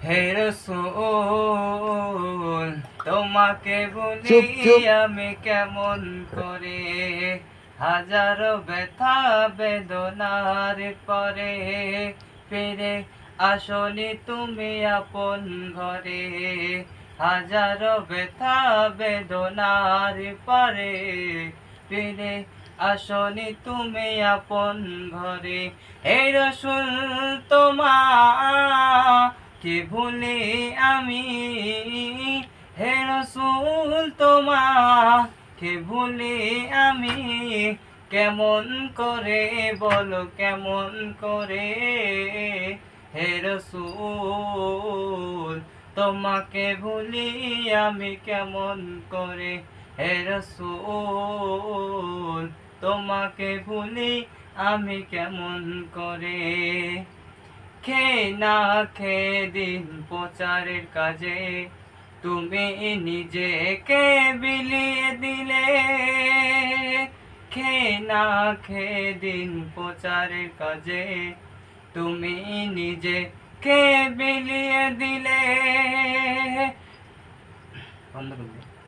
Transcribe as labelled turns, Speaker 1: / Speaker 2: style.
Speaker 1: হে রাসূল তোমাকে বলি আমি কেমন করে, হাজারো ব্যথা বেদনার পরে ফিরে আসনি তুমি আপন ঘরে। হাজারো ব্যথা বেদনার পরে ফিরে আসনি তুমি আপন ঘরে। হে রাসূল তোমাকে ভুলি আমি, হে রাসূল তোমাকে ভুলি আমি কেমন করে, বলো কেমন করে। হে রাসূল তোমাকে ভুলি আমি কেমন করে। হে রাসূল তোমাকে ভুলি আমি কেমন করে। খেয়ে না খেয়ে দিন প্রচারের কাজে তুমি নিজেকে বিলিয়ে দিলে। খেয়ে না খেয়ে দিন প্রচারের কাজে তুমি নিজেকে বিলিয়ে দিলে। বন্ধ করবে।